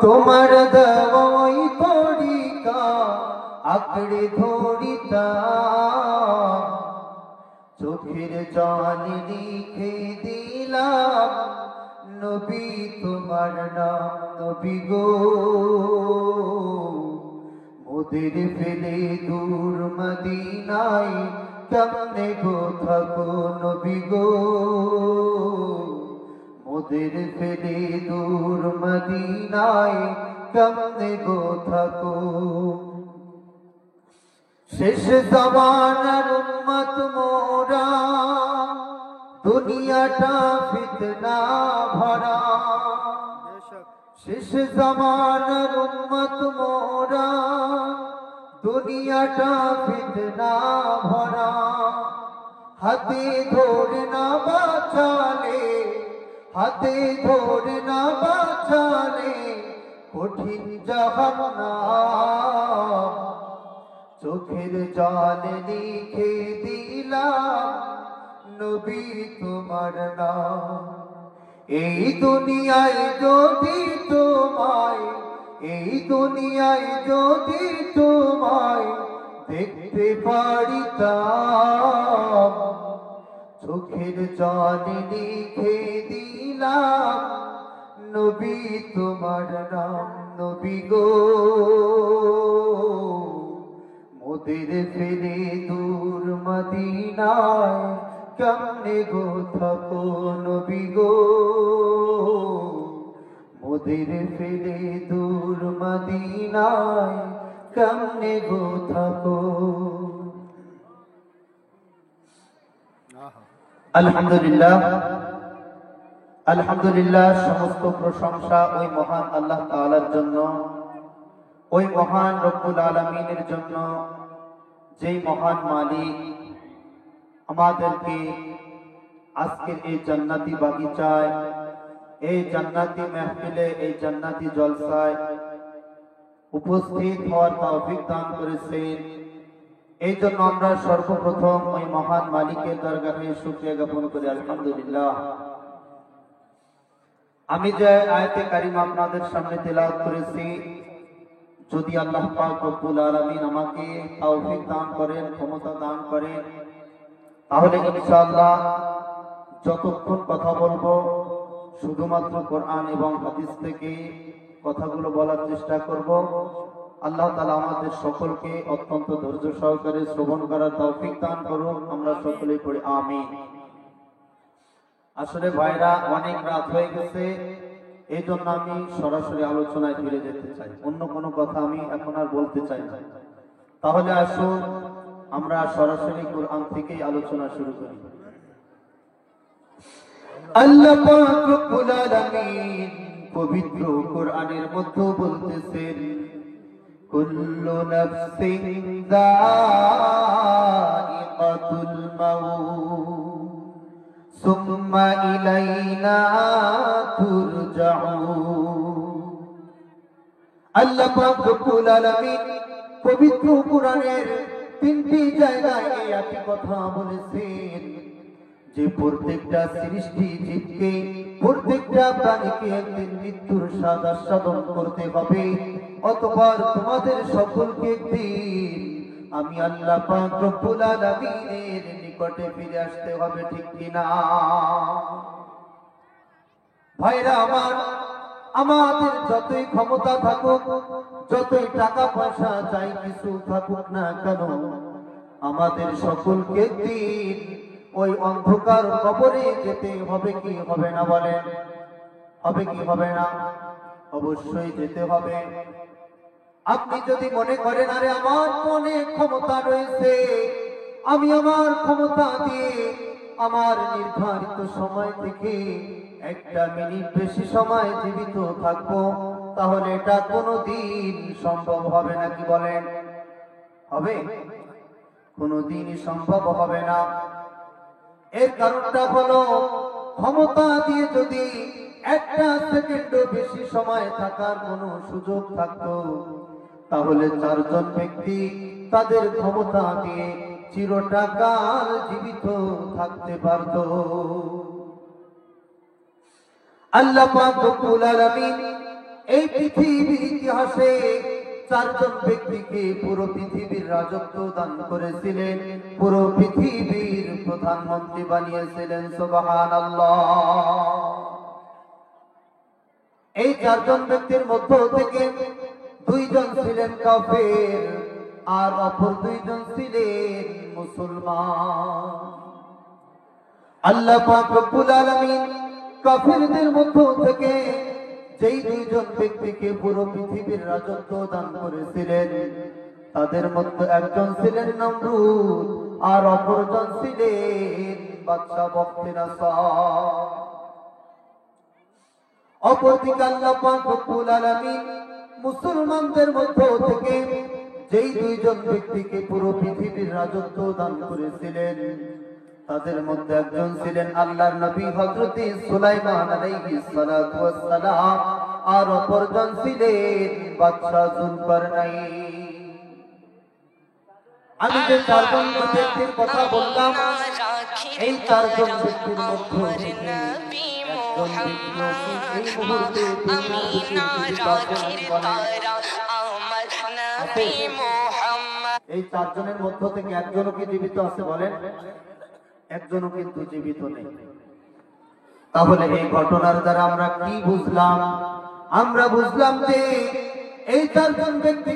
তোমার দেওয়াই তরিকা আঁকড়ে ধরিতাম, চোখের জল লিখে দিলাম নবী তোমার নাম। নবী গো মোদের ফেলে দূর মদিনায় কেমনে গো থাকো। নবী গো মোদের ফেলে দূর মদিনায় কেমনে গো থাকো। শেষ জামানার উম্মত মোরা, দুনিয়াটা ফিতনা ভরা। শেষ জামানার উম্মত মোরা, দুনিয়াটা ফিতনা ভরা। হাতে ধরে না বাঁচালে, হাতে ধরে না বাঁচালে কঠিন জাহান্নাম। চোখের জল লিখে দিলাম নবী তোমার নাম। এই দুনিয়ায় যদি তোমায়, এই দুনিয়ায় যদি তোমায় দেখতে পারিতাম, চোখের জল লিখে দিলাম নবী তোমার নাম। নবী গো মোদের ফেলে দূর মদিনায় কেমনে গো থাকো। নবী গো মোদের ফেলে দূর মদিনায় কেমনে গো থাকো। আলহামদুলিল্লাহ, আলহামদুলিল্লাহ। সমস্ত প্রশংসা ওই মহান আল্লাহ তাআলার জন্য, ওই মহান রব্বুল আলামিনের জন্য, যেই মহান মালিক আমাদেরকে আজকের এই জান্নাতি বাগিচায়, এই জান্নাতি মাহফিলে, এই জান্নাতি জলসায় উপস্থিত হওয়ার তৌফিক দান করেছেন। এই জন্য আমরা সর্বপ্রথম ওই মহান মালিকের দরবারে শুকরিয়া জ্ঞাপন করি আলহামদুলিল্লাহ। আমি যে আয়াতে কারিমা আপনাদের সামনে তেলাওয়াত করেছি, যদি আল্লাহ পাক রব্বুল আলামিন আমাকে তৌফিক দান করেন, ক্ষমতা দান করেন, তাহলে ইনশাআল্লাহ যতক্ষণ কথা বলবো শুধুমাত্র কোরআন এবং হাদিস থেকে কথাগুলো বলার চেষ্টা করব। আল্লাহ তাআলা আমাদের সকলকে অত্যন্ত ধৈর্য সহকারে শ্রবণ করার তৌফিক দান করুন। আমরা সকলেই পড়ি আমিন। আসলে ভাইরা অনেক রাত হয়ে গেছে, এই জন্য আমি সরাসরি আলোচনায় ফিরে যেতে চাই, অন্য কোনো কথা আমি এখন আর বলতে চাই না। তাহলে আসুন আমরা সরাসরি কোরআন থেকেই আলোচনা শুরু করি। আল্লাহ পাক রব্বুল আলামিন পবিত্র কোরআনের মধ্যে বলতেছেন, কুল্লু নাফসিন যায়িকাতুল মাউত সুম্মা ইলাইনা তুরজাউন। আল্লাহ পাক রব্বুল আলামিন পবিত্র কোরআনের তিনটি জায়গায় এই একই কথা বলেছেন যে প্রত্যেকটা সৃষ্টি জীবকে, প্রত্যেকটা প্রাণীকে একদিন মৃত্যুর স্বাদ আস্বাদন করতে হবে। অতঃপর তোমাদের সকলকে একদিন আমি আল্লাহ পাক রব্বুল আলামিনের নিকটে ফিরে আসতে হবে, ঠিক কিনা ভাইরা আমার? আমাদের যতই ক্ষমতা থাকুক, যতই টাকা পয়সা চাই কিছু থাকুক না কেন, আমাদের সকলকে একদিন ওই অন্ধকার কবরে যেতে হবে কি হবে না? বলেন, হবে কি হবে না? অবশ্যই যেতে হবে। আপনি যদি মনে করেন আরে আমার মনে ক্ষমতা রয়েছে, আমি আমার ক্ষমতা দিয়ে আমার নির্ধারিত সময় থেকে একটা মিনিট বেশি সময় জীবিত থাকবো, তাহলে এটা কোনোদিন সম্ভব হবে না। কি বলেন, হবে? কোনোদিনই সম্ভব হবে না। এর কারণটা হলো, ক্ষমতা দিয়ে যদি একটা সেকেন্ডও বেশি সময় থাকার কোনো সুযোগ থাকতো, তাহলে চারজন ব্যক্তি তাদের ক্ষমতা দিয়ে চিরকাল জীবিত থাকতে পারত। আল্লাহ পাক রব্বুল আলামিন এই পৃথিবীর ইতিহাসে চারজন ব্যক্তিকে পুরো পৃথিবীর রাজত্ব দান করেছিলেন, পুরো পৃথিবীর প্রধানমন্ত্রী বানিয়েছিলেন। সুবহানাল্লাহ। এই চারজন ব্যক্তির মধ্য থেকে দুইজন ছিলেন কাফের আর অপর দুইজন ছিলেন মুসলমান। আল্লাহ পাক রব্বুল আলামিন কাফেরদের মধ্য থেকে যেই দুইজন ব্যক্তিকে পুরো পৃথিবীর রাজত্ব দান করেছিলেন, তাদের মধ্যে একজন ছিলেন নমরুদ আর অপরজন ছিলেন বাদশা বখতিয়ার। অপরদিকে আল্লাহ পাক রব্বুল আলামিন মুসলমানদের মধ্য থেকে যেই দুইজন ব্যক্তিকে পুরো পৃথিবীর রাজত্ব দান করেছিলেন, তাদের মধ্যে একজন ছিলেন আল্লাহর নবী হযরত সুলাইমান আলাইহিস সালাতু ওয়াস সালাম আর অপরজন ছিলেন বাদশা যুলকারনাইন। আমি যে চারজন ব্যক্তির কথা বললাম, এই চারজন ব্যক্তির মধ্যে এই চারজনের মধ্য থেকে একজনও কি জীবিত আছে বলেন? একজনও কিন্তু জীবিত নেই। তাহলে এই ঘটনার দ্বারা আমরা কি বুঝলাম? আমরা বুঝলাম যে এই চারজন ব্যক্তি